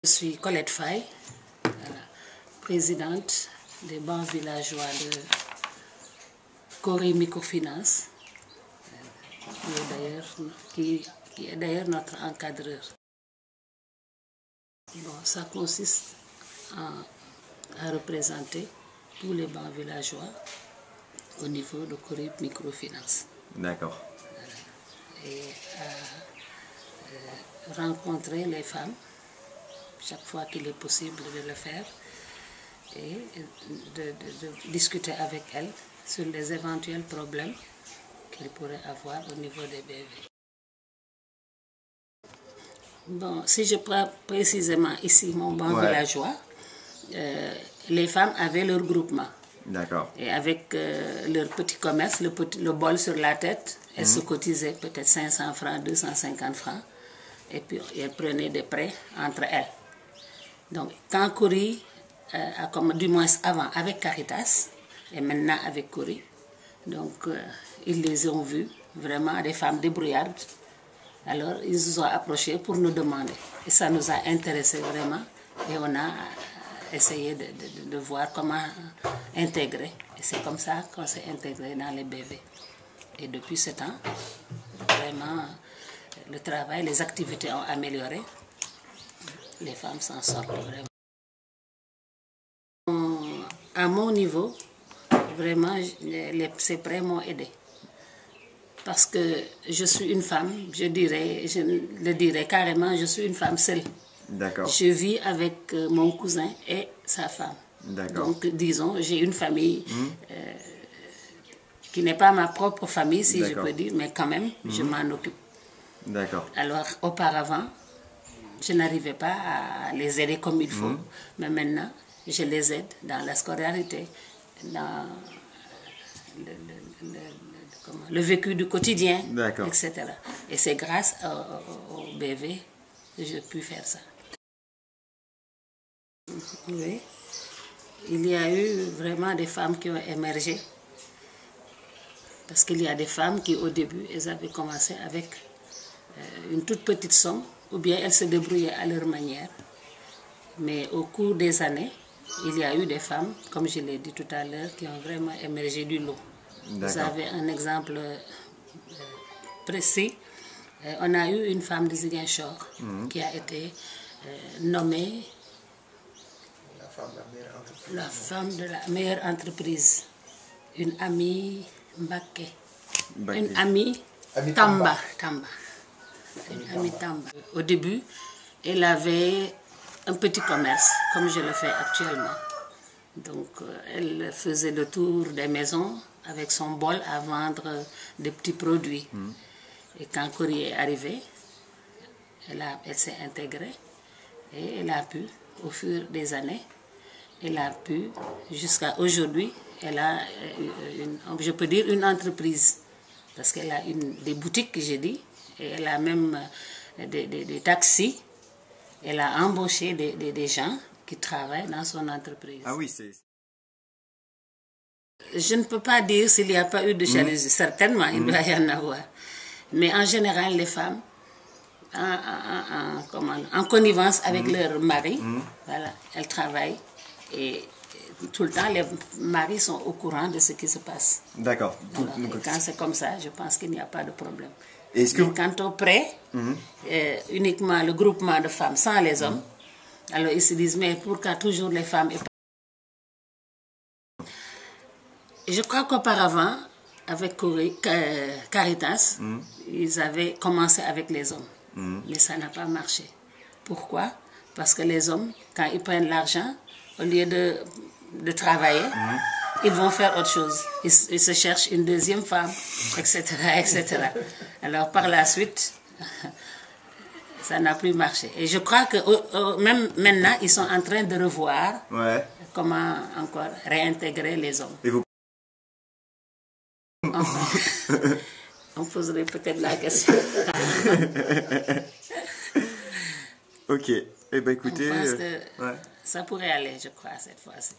Je suis Colette Faye, présidente des banques villageois de Cori Microfinance, qui est d'ailleurs notre encadreur. Bon, ça consiste à représenter tous les banques villageois au niveau de Cori Microfinance. D'accord. Et à rencontrer les femmes chaque fois qu'il est possible de le faire et de discuter avec elles sur les éventuels problèmes qu'elles pourraient avoir au niveau des BV. Bon, si je prends précisément ici mon banc villageois, les femmes avaient leur groupement. D'accord. Et avec leur petit commerce, le bol sur la tête, elles se cotisaient peut-être 500 francs, 250 francs. Et puis elles prenaient des prêts entre elles. Donc quand Cori, du moins avant avec Caritas, et maintenant avec Cori, donc ils les ont vues, vraiment des femmes débrouillardes. Alors ils nous ont approchés pour nous demander. Et ça nous a intéressés vraiment. Et on a essayé de voir comment intégrer. Et c'est comme ça qu'on s'est intégré dans les BV. Et depuis ce temps, vraiment, le travail, les activités ont amélioré. Les femmes s'en sortent vraiment. À mon niveau, vraiment, ces prêts m'ont aidé. Parce que je suis une femme, je le dirais carrément, je suis une femme seule. D'accord. Je vis avec mon cousin et sa femme. D'accord. Donc, disons, j'ai une famille qui n'est pas ma propre famille, si je peux dire, mais quand même, je m'en occupe. D'accord. Alors, auparavant, je n'arrivais pas à les aider comme il faut. Mais maintenant, je les aide dans la scolarité, dans le vécu du quotidien, etc. Et c'est grâce au BV que j'ai pu faire ça. Oui. Il y a eu vraiment des femmes qui ont émergé. Parce qu'il y a des femmes qui, au début, elles avaient commencé avec une toute petite somme, ou bien elles se débrouillaient à leur manière. Mais au cours des années, il y a eu des femmes, comme je l'ai dit tout à l'heure, qui ont vraiment émergé du lot. Vous avez un exemple précis. On a eu une femme de Ziguinchor qui a été nommée la femme de la meilleure entreprise. Une amie Mbaké. Une amie Tamba. Une amie Tamba. Au début, elle avait un petit commerce, comme je le fais actuellement. Donc, elle faisait le tour des maisons avec son bol à vendre des petits produits. Et quand Cori est arrivé, elle s'est intégrée et elle a pu, au fur des années, elle a pu, jusqu'à aujourd'hui, elle a, je peux dire, une entreprise. Parce qu'elle a des boutiques, j'ai dit, et elle a même des taxis. Elle a embauché des gens qui travaillent dans son entreprise. Ah oui, c'est... Je ne peux pas dire s'il n'y a pas eu de jalousie. Certainement, il doit y en avoir. Mais en général, les femmes, en connivence avec leur mari, voilà, elles travaillent. Et tout le temps, les maris sont au courant de ce qui se passe. D'accord. Quand c'est comme ça, je pense qu'il n'y a pas de problème. Quant au prêt, uniquement le groupement de femmes sans les hommes, alors ils se disent, mais pourquoi toujours les femmes? Je crois qu'auparavant, avec Caritas, ils avaient commencé avec les hommes, mais ça n'a pas marché. Pourquoi? Parce que les hommes, quand ils prennent l'argent, au lieu de travailler, ils vont faire autre chose. Ils se cherchent une deuxième femme, etc., etc. Alors par la suite, ça n'a plus marché. Et je crois que même maintenant, ils sont en train de revoir comment encore réintégrer les hommes. Et vous... On poserait peut-être la question. Ok. Eh bien écoutez... Je pense que ça pourrait aller, je crois, cette fois-ci.